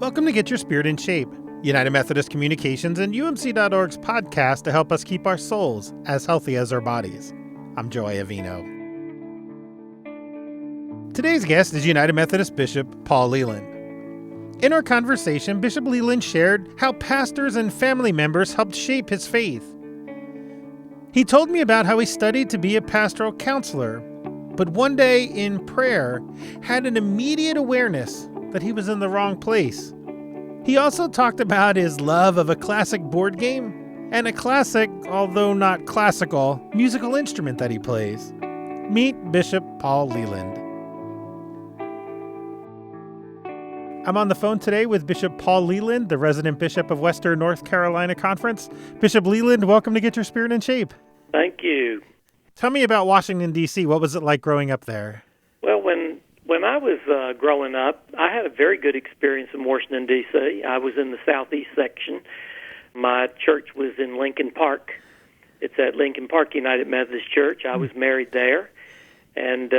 Welcome to Get Your Spirit in Shape, United Methodist Communications and UMC.org's podcast to help us keep our souls as healthy as our bodies. I'm Joy Avino. Today's guest is United Methodist Bishop Paul Leeland. In our conversation, Bishop Leeland shared how pastors and family members helped shape his faith. He told me about how he studied to be a pastoral counselor, but one day in prayer had an immediate awareness that he was in the wrong place. He also talked about his love of a classic board game and a classic, although not classical, musical instrument that he plays. Meet Bishop Paul Leeland. I'm on the phone today with Bishop Paul Leeland, the resident bishop of Western North Carolina Conference. Bishop Leeland, welcome to Get Your Spirit in Shape. Thank you. Tell me about Washington, D.C. What was it like growing up there? Well, when I was growing up, I had a very good experience in Washington, D.C. I was in the southeast section. My church was in Lincoln Park. It's at Lincoln Park United Methodist Church. I was married there and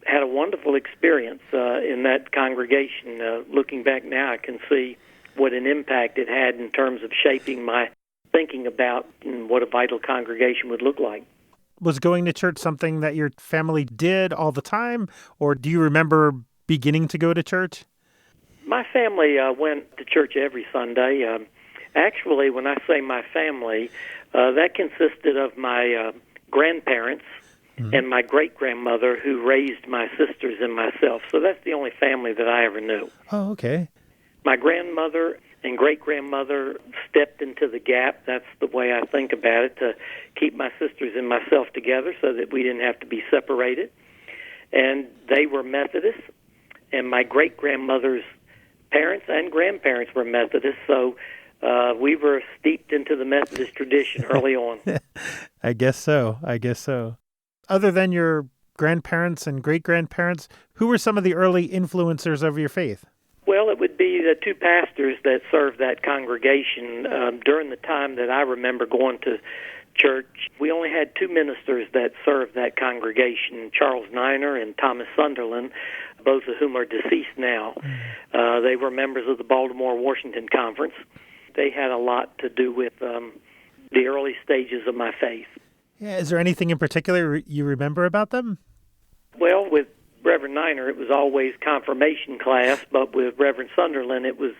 had a wonderful experience in that congregation. Looking back now, I can see what an impact it had in terms of shaping my thinking about what a vital congregation would look like. Was going to church something that your family did all the time, or do you remember beginning to go to church? My family went to church every Sunday. Actually, when I say my family, that consisted of my grandparents and my great-grandmother who raised my sisters and myself. So that's the only family that I ever knew. Oh, okay. My grandmother and great-grandmother stepped into the gap. That's the way I think about it, to keep my sisters and myself together so that we didn't have to be separated. And they were Methodists, and my great-grandmother's parents and grandparents were Methodists, so we were steeped into the Methodist tradition early on. I guess so. Other than your grandparents and great-grandparents, who were some of the early influencers of your faith? Well, it would be the two pastors that served that congregation. During the time that I remember going to church, we only had two ministers that served that congregation, Charles Niner and Thomas Sunderland, both of whom are deceased now. They were members of the Baltimore-Washington Conference. They had a lot to do with the early stages of my faith. Yeah, is there anything in particular you remember about them? Well, with Reverend Niner, it was always confirmation class, but with Reverend Sunderland, it was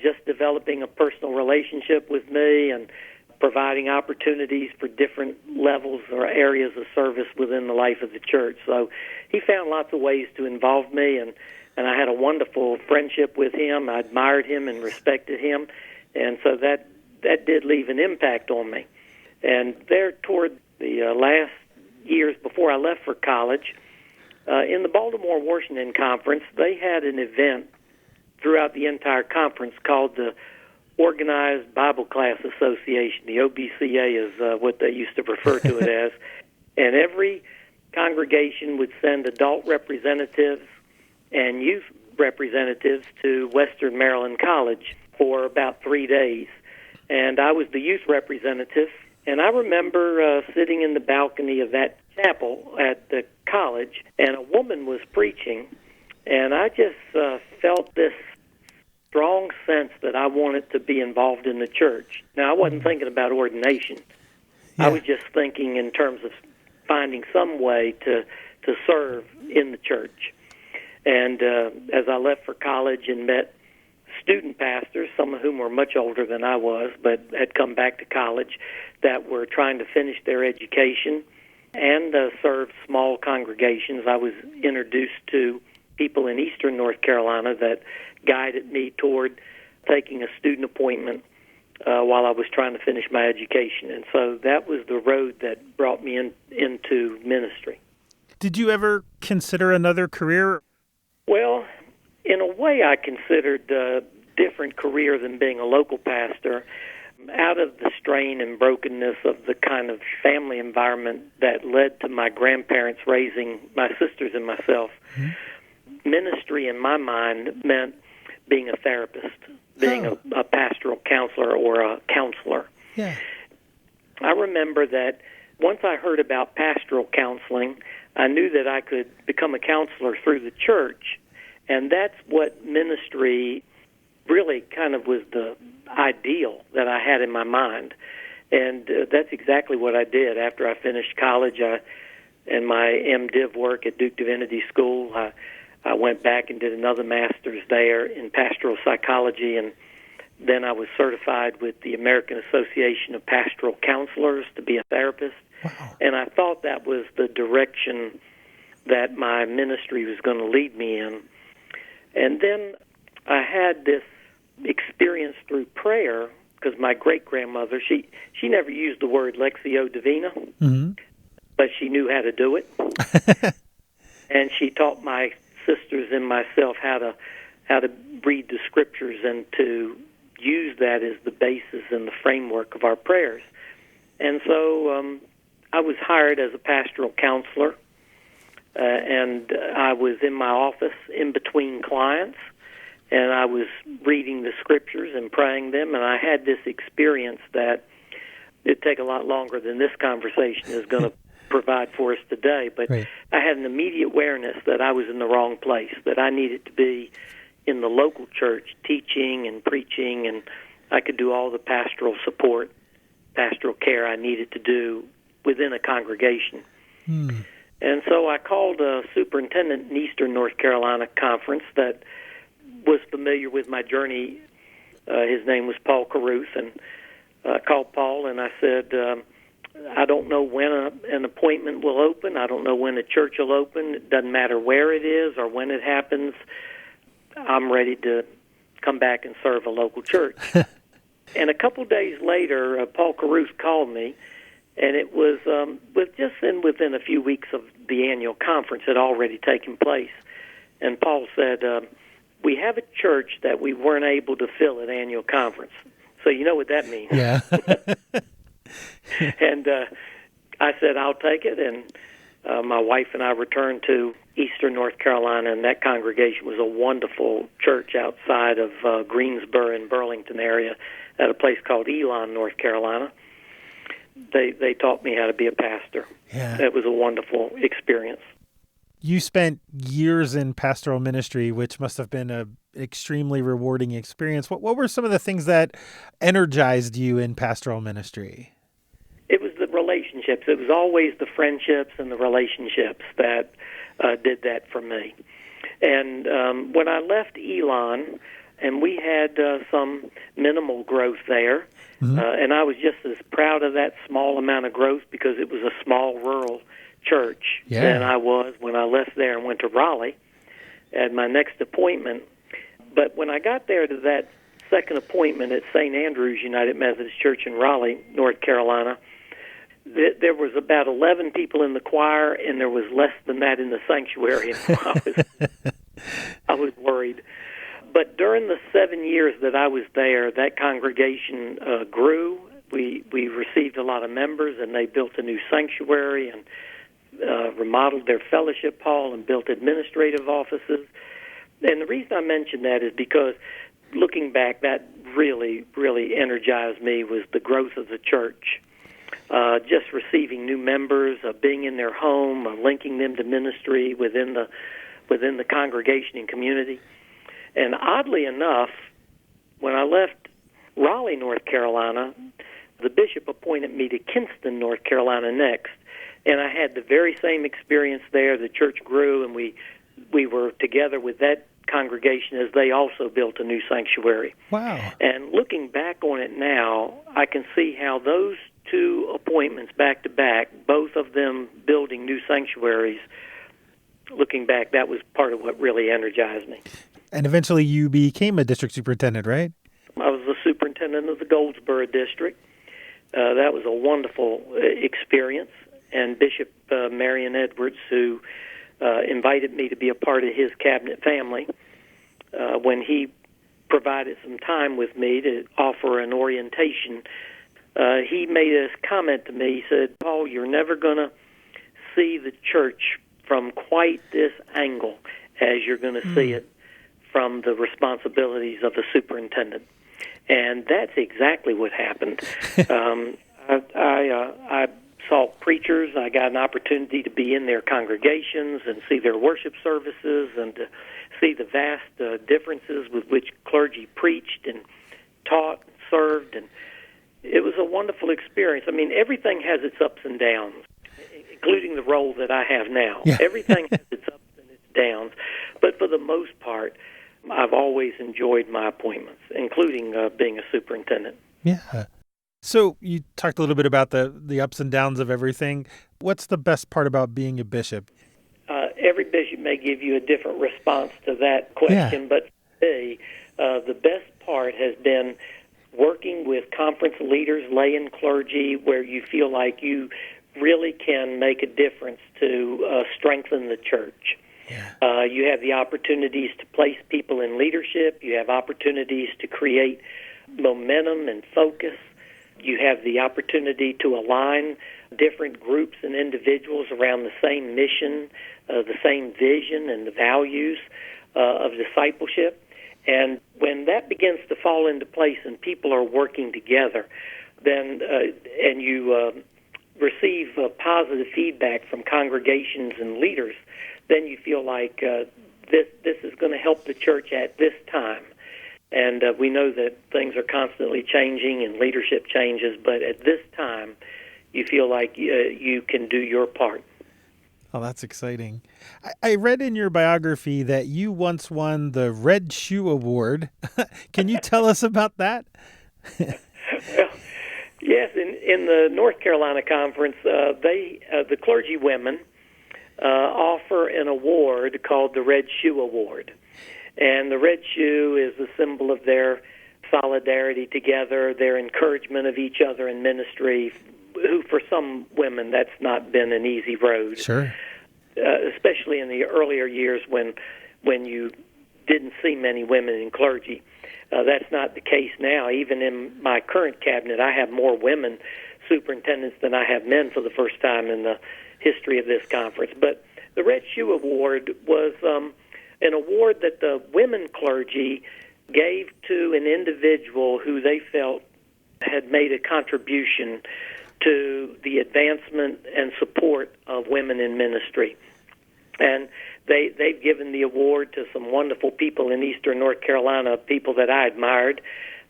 just developing a personal relationship with me and providing opportunities for different levels or areas of service within the life of the church. So he found lots of ways to involve me, and I had a wonderful friendship with him. I admired him and respected him, and so that did leave an impact on me. And there toward the last years before I left for college, in the Baltimore-Washington Conference, they had an event throughout the entire conference called the Organized Bible Class Association. The OBCA is what they used to refer to it as. And every congregation would send adult representatives and youth representatives to Western Maryland College for about 3 days. And I was the youth representative. And I remember sitting in the balcony of that chapel at the college, and a woman was preaching, and I just felt this strong sense that I wanted to be involved in the church. Now, I wasn't thinking about ordination. Yeah. I was just thinking in terms of finding some way to serve in the church. And as I left for college and met student pastors, some of whom were much older than I was, but had come back to college, that were trying to finish their education and served small congregations. I was introduced to people in eastern North Carolina that guided me toward taking a student appointment while I was trying to finish my education. And so that was the road that brought me into ministry. Did you ever consider another career? Well, in a way, I considered a different career than being a local pastor. Out of the strain and brokenness of the kind of family environment that led to my grandparents raising my sisters and myself, ministry in my mind meant being a therapist, being a pastoral counselor or a counselor. Yeah. I remember that once I heard about pastoral counseling, I knew that I could become a counselor through the church, and that's what ministry really kind of was the ideal that I had in my mind. And that's exactly what I did. After I finished college and my MDiv work at Duke Divinity School, I went back and did another master's there in pastoral psychology, and then I was certified with the American Association of Pastoral Counselors to be a therapist. Wow. And I thought that was the direction that my ministry was going to lead me in. And then I had this experience through prayer, because my great-grandmother, she never used the word Lectio Divina, but she knew how to do it. And she taught my sisters and myself how to read the Scriptures and to use that as the basis and the framework of our prayers. And so I was hired as a pastoral counselor, and I was in my office in between clients, and I was reading the Scriptures and praying them, and I had this experience that it'd take a lot longer than this conversation is going to provide for us today, but Right. I had an immediate awareness that I was in the wrong place, that I needed to be in the local church teaching and preaching, and I could do all the pastoral support, pastoral care I needed to do within a congregation. And so I called a superintendent in Eastern North Carolina conference that was familiar with my journey. His name was Paul Caruth, and I called Paul and I said, I don't know when an appointment will open. I don't know when a church will open. It doesn't matter where it is or when it happens. I'm ready to come back and serve a local church. And a couple days later, Paul Caruth called me, and it was within a few weeks of the annual conference had already taken place. And Paul said, we have a church that we weren't able to fill at annual conference. So you know what that means. Yeah. And I said, I'll take it. And my wife and I returned to Eastern North Carolina, and that congregation was a wonderful church outside of Greensboro and Burlington area at a place called Elon, North Carolina. They taught me how to be a pastor. Yeah. It was a wonderful experience. You spent years in pastoral ministry, which must have been an extremely rewarding experience. What were some of the things that energized you in pastoral ministry? It was the relationships. It was always the friendships and the relationships that did that for me. And when I left Elon, and we had some minimal growth there, and I was just as proud of that small amount of growth because it was a small rural church than I was when I left there and went to Raleigh at my next appointment. But when I got there to that second appointment at St. Andrew's United Methodist Church in Raleigh, North Carolina, there was about 11 people in the choir, and there was less than that in the sanctuary. I was worried. But during the 7 years that I was there, that congregation grew. We received a lot of members, and they built a new sanctuary and remodeled their fellowship hall and built administrative offices. And the reason I mention that is because looking back, that really, really energized me was the growth of the church. Just receiving new members, being in their home, linking them to ministry within the congregation and community. And oddly enough, when I left Raleigh, North Carolina, the bishop appointed me to Kinston, North Carolina next. And I had the very same experience there. The church grew, and we were together with that congregation as they also built a new sanctuary. Wow. And looking back on it now, I can see how those two appointments back to back, both of them building new sanctuaries, looking back, that was part of what really energized me. And eventually you became a district superintendent, right? I was the superintendent of the Goldsboro district. That was a wonderful experience. And Bishop Marion Edwards, who invited me to be a part of his cabinet family, when he provided some time with me to offer an orientation, he made a comment to me. He said, Paul, you're never going to see the church from quite this angle as you're going to see it from the responsibilities of the superintendent. And that's exactly what happened. I saw preachers. I got an opportunity to be in their congregations and see their worship services and to see the vast differences with which clergy preached and taught and served, and it was a wonderful experience. I mean, everything has its ups and downs, including the role that I have now. Yeah. Everything has its ups and its downs, but for the most part, I've always enjoyed my appointments, including being a superintendent. Yeah. So you talked a little bit about the ups and downs of everything. What's the best part about being a bishop? Every bishop may give you a different response to that question, but for me, the best part has been working with conference leaders, lay and clergy, where you feel like you really can make a difference to strengthen the church. Yeah. You have the opportunities to place people in leadership. You have opportunities to create momentum and focus. You have the opportunity to align different groups and individuals around the same mission, the same vision and the values of discipleship. And when that begins to fall into place and people are working together, then and you receive positive feedback from congregations and leaders, then you feel like this is going to help the church at this time. And we know that things are constantly changing and leadership changes, but at this time, you feel like you can do your part. Oh, that's exciting. I read in your biography that you once won the Red Shoe Award. Can you tell us about that? Well, yes, in the North Carolina Conference, the clergy women offer an award called the Red Shoe Award. And the red shoe is a symbol of their solidarity together, their encouragement of each other in ministry, who for some women that's not been an easy road. Sure. Especially in the earlier years when you didn't see many women in clergy. That's not the case now. Even in my current cabinet, I have more women superintendents than I have men for the first time in the history of this conference. But the Red Shoe Award was an award that the women clergy gave to an individual who they felt had made a contribution to the advancement and support of women in ministry. And they've given the award to some wonderful people in eastern North Carolina, people that I admired,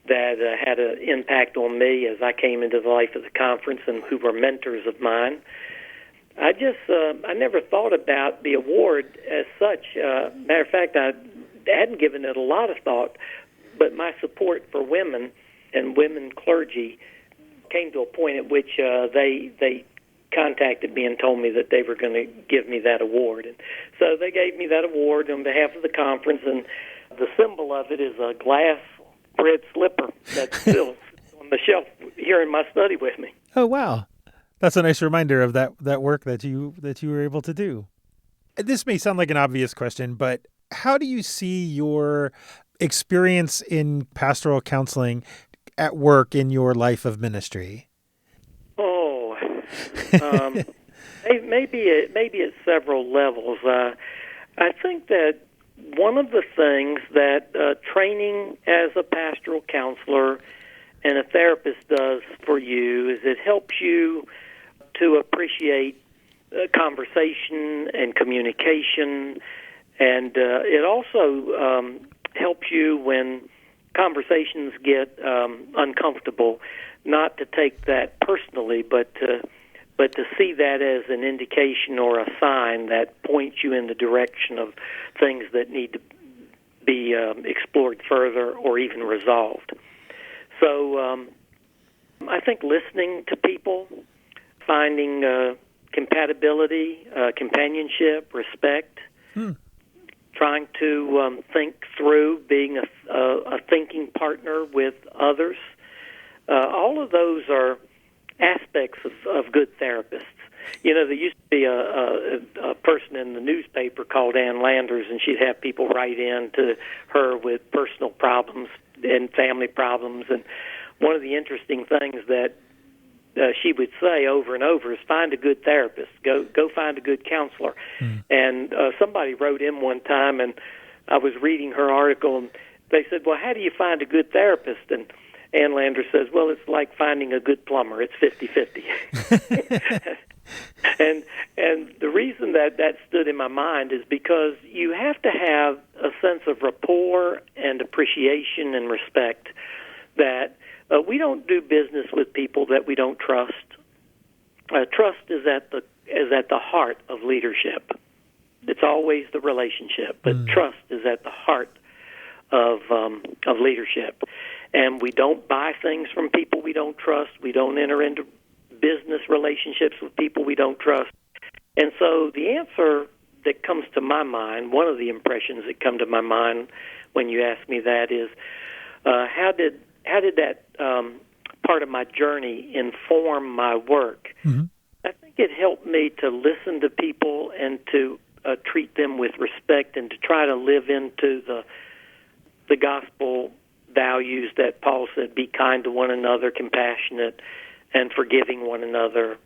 that had an impact on me as I came into the life of the conference and who were mentors of mine. I never thought about the award as such. Matter of fact, I hadn't given it a lot of thought, but my support for women and women clergy came to a point at which they contacted me and told me that they were going to give me that award. And so they gave me that award on behalf of the conference, and the symbol of it is a glass red slipper that's still on the shelf here in my study with me. Oh, wow. That's a nice reminder of that work that you were able to do. This may sound like an obvious question, but how do you see your experience in pastoral counseling at work in your life of ministry? Oh, maybe at several levels. I think that one of the things that training as a pastoral counselor and a therapist does for you is it helps you to appreciate conversation and communication, and it also helps you when conversations get uncomfortable, not to take that personally, but to see that as an indication or a sign that points you in the direction of things that need to be explored further or even resolved. So I think listening to people, finding compatibility, companionship, respect, trying to think through, being a thinking partner with others. All of those are aspects of good therapists. You know, there used to be a person in the newspaper called Ann Landers, and she'd have people write in to her with personal problems and family problems. And one of the interesting things that she would say over and over is find a good therapist. Go find a good counselor. And somebody wrote in one time, and I was reading her article, and they said, well, how do you find a good therapist? And Ann Landers says, well, it's like finding a good plumber. It's 50-50. And the reason that stood in my mind is because you have to have a sense of rapport and appreciation and respect that we don't do business with people that we don't trust. Trust is at the heart of leadership. It's always the relationship, but trust is at the heart of leadership. And we don't buy things from people we don't trust. We don't enter into business relationships with people we don't trust. And so the answer that comes to my mind, one of the impressions that come to my mind when you ask me that is, how did that part of my journey inform my work? Mm-hmm. I think it helped me to listen to people and to treat them with respect and to try to live into the gospel values that Paul said, be kind to one another, compassionate, and forgiving one another,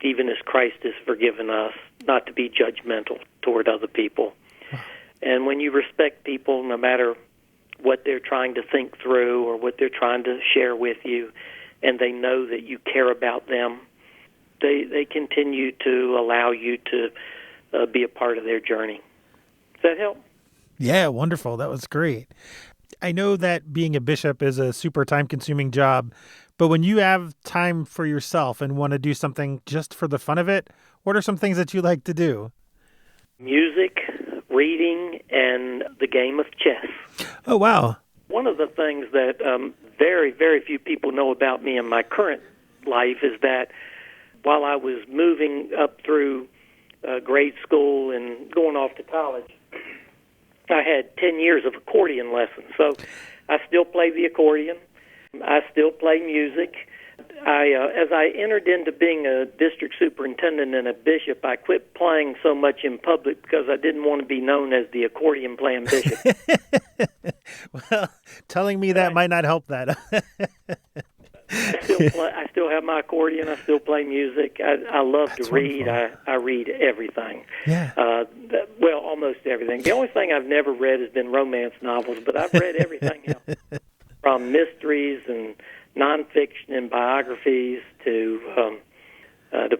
even as Christ has forgiven us, not to be judgmental toward other people. And when you respect people, no matter what they're trying to think through or what they're trying to share with you, and they know that you care about them, they continue to allow you to be a part of their journey. Does that help? Yeah, wonderful. That was great. I know that being a bishop is a super time-consuming job, but when you have time for yourself and want to do something just for the fun of it, what are some things that you like to do? Music, reading, and the game of chess. Oh, wow. One of the things that very, very few people know about me in my current life is that while I was moving up through grade school and going off to college, I had 10 years of accordion lessons. So I still play the accordion. I still play music. As I entered into being a district superintendent and a bishop, I quit playing so much in public because I didn't want to be known as the accordion-playing bishop. Well, telling me that might not help that. I still have my accordion. I still play music. I love to read. I read everything. Yeah. Well, almost everything. The only thing I've never read has been romance novels, but I've read everything else, from mysteries and nonfiction and biographies to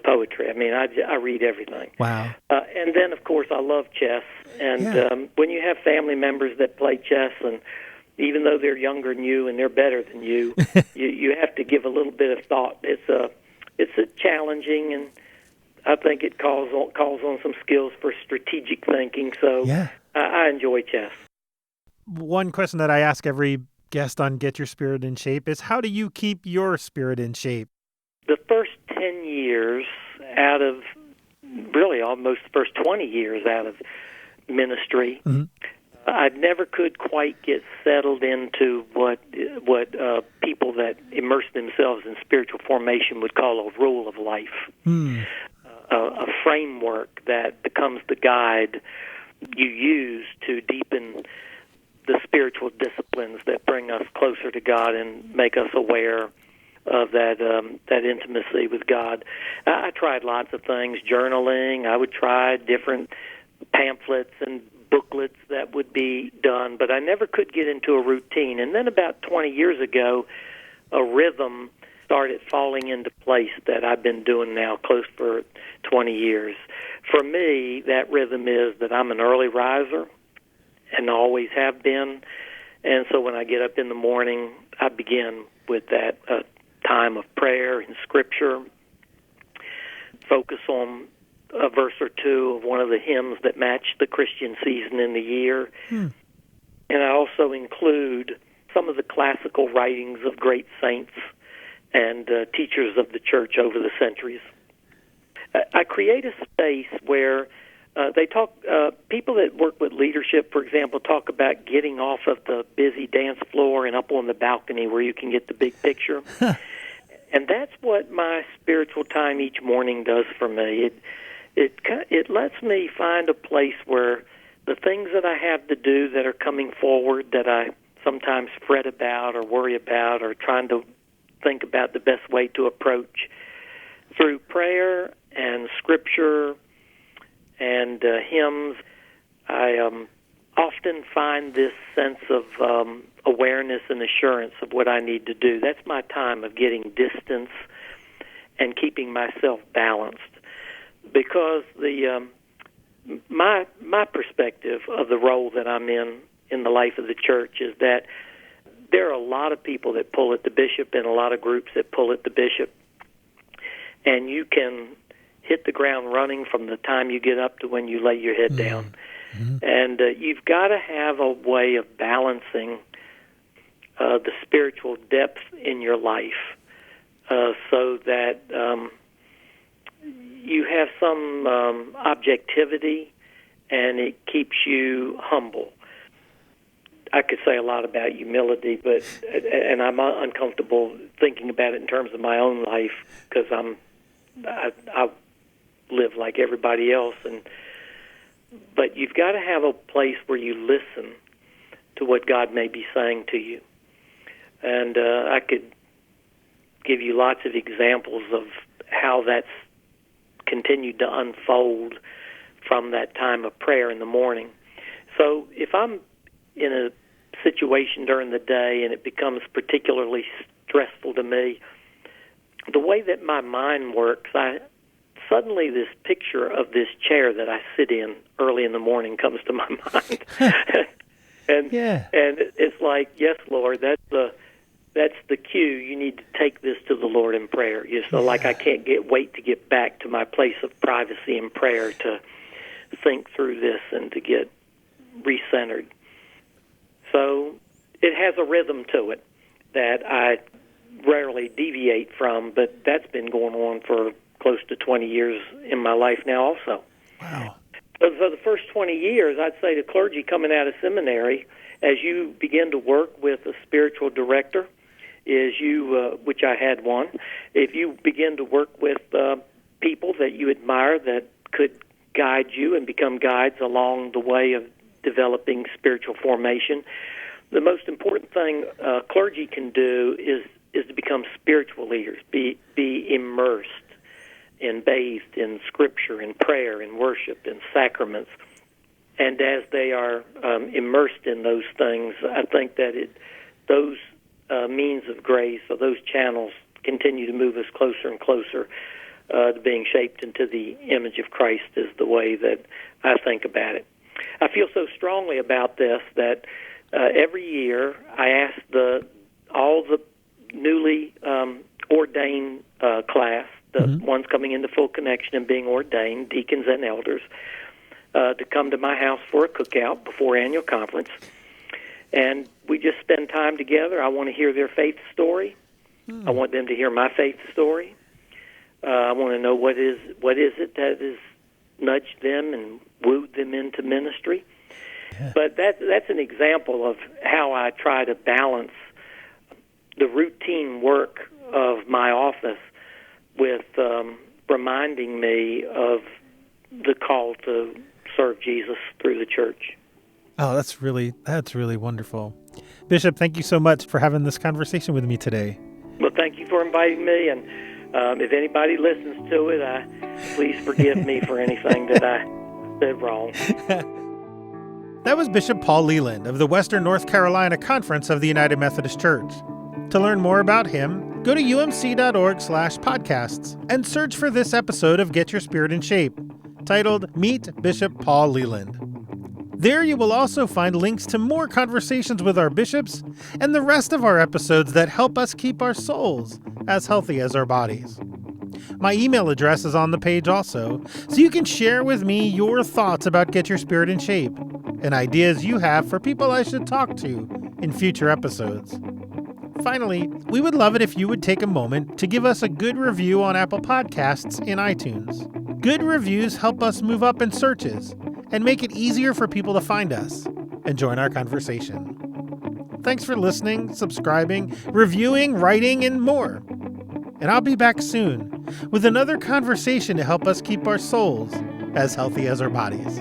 poetry. I mean, I read everything. Wow. And then, of course, I love chess. And when you have family members that play chess, and even though they're younger than you and they're better than you, you have to give a little bit of thought. It's a challenging, and I think it calls on some skills for strategic thinking. So I enjoy chess. One question that I ask every guest on Get Your Spirit in Shape is, how do you keep your spirit in shape? The first 10 years out of, really almost the first 20 years out of ministry, I never could quite get settled into what people that immerse themselves in spiritual formation would call a rule of life, a framework that becomes the guide you use to deepen the spiritual disciplines that bring us closer to God and make us aware of that intimacy with God. I tried lots of things, journaling. I would try different pamphlets and booklets that would be done, but I never could get into a routine. And then about 20 years ago, a rhythm started falling into place that I've been doing now close for 20 years. For me, that rhythm is that I'm an early riser and always have been. And so when I get up in the morning, I begin with that time of prayer and scripture, focus on a verse or two of one of the hymns that match the Christian season in the year. And I also include some of the classical writings of great saints and teachers of the church over the centuries. I create a space where they talk, people that work with leadership, for example, talk about getting off of the busy dance floor and up on the balcony where you can get the big picture. And that's what my spiritual time each morning does for me. It lets me find a place where the things that I have to do that are coming forward that I sometimes fret about or worry about or trying to think about the best way to approach, through prayer and scripture and hymns, I often find this sense of awareness and assurance of what I need to do. That's my time of getting distance and keeping myself balanced. because my perspective of the role that I'm in the life of the church is that there are a lot of people that pull at the bishop and a lot of groups that pull at the bishop, and you can hit the ground running from the time you get up to when you lay your head down. Mm-hmm. And you've got to have a way of balancing the spiritual depth in your life so that you have some objectivity and it keeps you humble. I could say a lot about humility, and I'm uncomfortable thinking about it in terms of my own life because I live like everybody else. But you've got to have a place where you listen to what God may be saying to you. And I could give you lots of examples of how that's continued to unfold from that time of prayer in the morning. So if I'm in a situation during the day and it becomes particularly stressful to me, the way that my mind works, suddenly this picture of this chair that I sit in early in the morning comes to my mind. and it's like, yes, Lord, that's the cue. You need to take this to the Lord in prayer. Like I can't wait to get back to my place of privacy in prayer to think through this and to get recentered. So it has a rhythm to it that I rarely deviate from, but that's been going on for close to 20 years in my life now also. Wow. So for the first 20 years, I'd say to clergy coming out of seminary, as you begin to work with a spiritual director, which I had one, if you begin to work with people that you admire that could guide you and become guides along the way of developing spiritual formation, the most important thing clergy can do is to become spiritual leaders, be immersed and bathed in Scripture, in prayer, in worship, in sacraments. And as they are immersed in those things, I think that those means of grace, or those channels, continue to move us closer and closer to being shaped into the image of Christ is the way that I think about it. I feel so strongly about this that every year I ask all the newly ordained class, the ones coming into full connection and being ordained, deacons and elders, to come to my house for a cookout before annual conference. And we just spend time together. I want to hear their faith story. I want them to hear my faith story. I want to know what is it that has nudged them and wooed them into ministry. Yeah. But that's an example of how I try to balance the routine work of my office with reminding me of the call to serve Jesus through the church. Oh, that's really wonderful. Bishop, thank you so much for having this conversation with me today. Well, thank you for inviting me, and if anybody listens to it, please forgive me for anything that I said wrong. That was Bishop Paul Leeland of the Western North Carolina Conference of the United Methodist Church. To learn more about him, go to umc.org/podcasts and search for this episode of Get Your Spirit in Shape, titled Meet Bishop Paul Leeland. There you will also find links to more conversations with our bishops and the rest of our episodes that help us keep our souls as healthy as our bodies. My email address is on the page also, so you can share with me your thoughts about Get Your Spirit in Shape and ideas you have for people I should talk to in future episodes. Finally, we would love it if you would take a moment to give us a good review on Apple Podcasts in iTunes. Good reviews help us move up in searches and make it easier for people to find us and join our conversation. Thanks for listening, subscribing, reviewing, writing, and more. And I'll be back soon with another conversation to help us keep our souls as healthy as our bodies.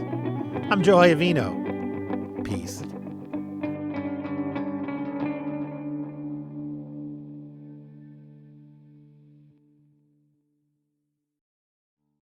I'm Joe Iovino. Peace.